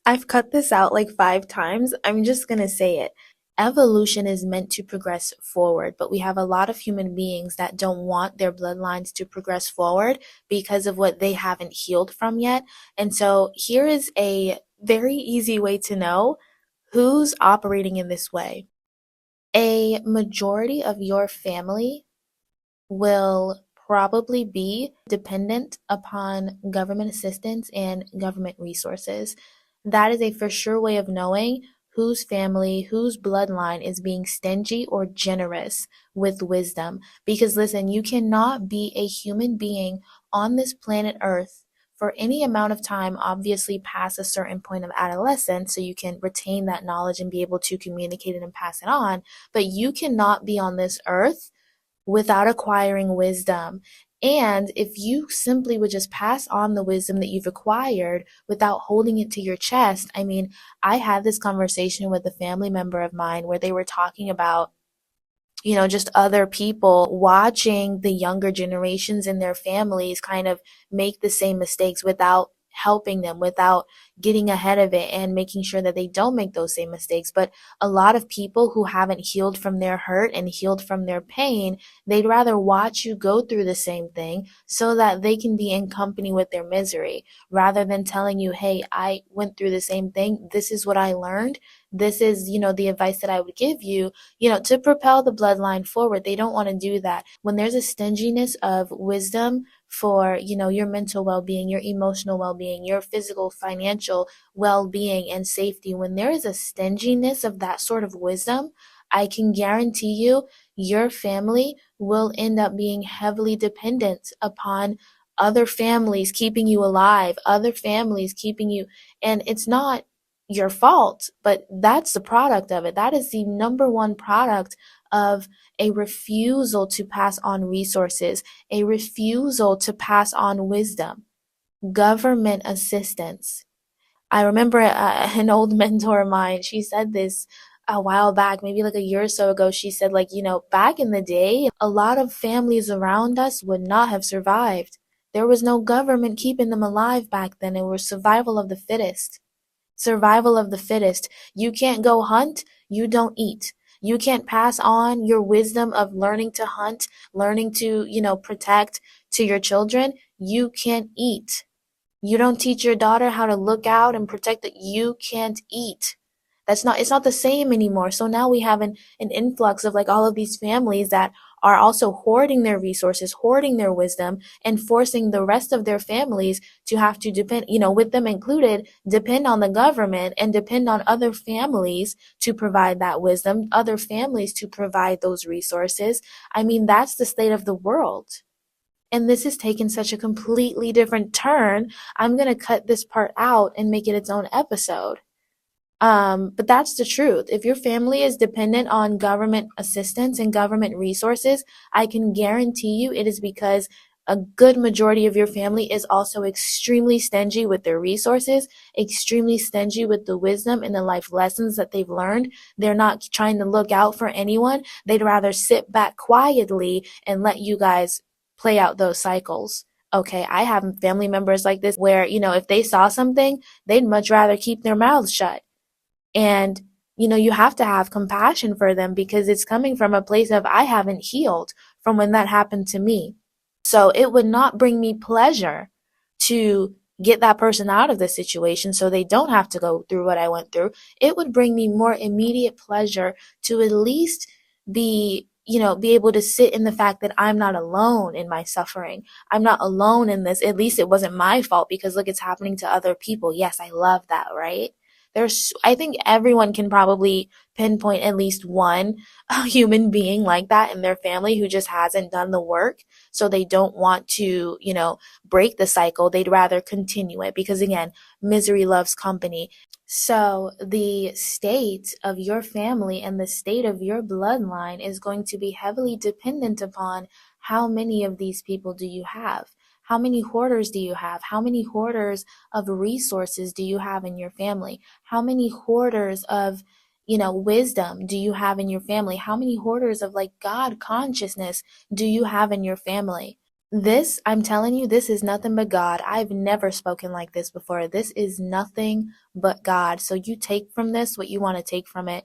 I've cut this out like 5 times. I'm just gonna say it. Evolution is meant to progress forward, but we have a lot of human beings that don't want their bloodlines to progress forward because of what they haven't healed from yet. And so here is a very easy way to know who's operating in this way. A majority of your family will probably be dependent upon government assistance and government resources. That is a for sure way of knowing whose family, whose bloodline is being stingy or generous with wisdom. Because listen, you cannot be a human being on this planet Earth for any amount of time, obviously past a certain point of adolescence, so you can retain that knowledge and be able to communicate it and pass it on. But you cannot be on this earth without acquiring wisdom. And if you simply would just pass on the wisdom that you've acquired without holding it to your chest, I mean, I had this conversation with a family member of mine where they were talking about just other people watching the younger generations in their families kind of make the same mistakes without helping them, without getting ahead of it and making sure that they don't make those same mistakes. But a lot of people who haven't healed from their hurt and healed from their pain, they'd rather watch you go through the same thing so that they can be in company with their misery rather than telling you, hey, I went through the same thing. This is what I learned. This is, the advice that I would give you, to propel the bloodline forward. They don't want to do that. When there's a stinginess of wisdom for, your mental well-being, your emotional well-being, your physical, financial well-being and safety, when there is a stinginess of that sort of wisdom, I can guarantee you your family will end up being heavily dependent upon other families keeping you alive, other families keeping you, and it's not your fault, but that's the product of it. That is the number one product of a refusal to pass on resources, a refusal to pass on wisdom, government assistance. I remember an old mentor of mine, she said this a while back, maybe like a year or so ago. She said, like, back in the day, a lot of families around us would not have survived. There was no government keeping them alive back then. It was survival of the fittest. Survival of the fittest. You can't go hunt, you don't eat. You can't pass on your wisdom of learning to hunt, learning to, protect to your children. You can't eat. You don't teach your daughter how to look out and protect that. You can't eat. It's not the same anymore. So now we have an influx of like all of these families that are also hoarding their resources, hoarding their wisdom, and forcing the rest of their families to have to depend, with them included, depend on the government and depend on other families to provide that wisdom, other families to provide those resources. I mean, that's the state of the world. And this has taken such a completely different turn. I'm going to cut this part out and make it its own episode. But that's the truth. If your family is dependent on government assistance and government resources, I can guarantee you it is because a good majority of your family is also extremely stingy with their resources, extremely stingy with the wisdom and the life lessons that they've learned. They're not trying to look out for anyone. They'd rather sit back quietly and let you guys play out those cycles. Okay, I have family members like this where, if they saw something, they'd much rather keep their mouths shut. And, you have to have compassion for them because it's coming from a place of I haven't healed from when that happened to me. So it would not bring me pleasure to get that person out of the situation so they don't have to go through what I went through. It would bring me more immediate pleasure to at least be able to sit in the fact that I'm not alone in my suffering. I'm not alone in this. At least it wasn't my fault because look, it's happening to other people. Yes, I love that, right? I think everyone can probably pinpoint at least one human being like that in their family who just hasn't done the work. So they don't want to, break the cycle. They'd rather continue it because again, misery loves company. So the state of your family and the state of your bloodline is going to be heavily dependent upon how many of these people do you have? How many hoarders do you have? How many hoarders of resources do you have in your family? How many hoarders of, wisdom do you have in your family? How many hoarders of like God consciousness do you have in your family? This, I'm telling you, this is nothing but God. I've never spoken like this before. This is nothing but God. So you take from this what you want to take from it.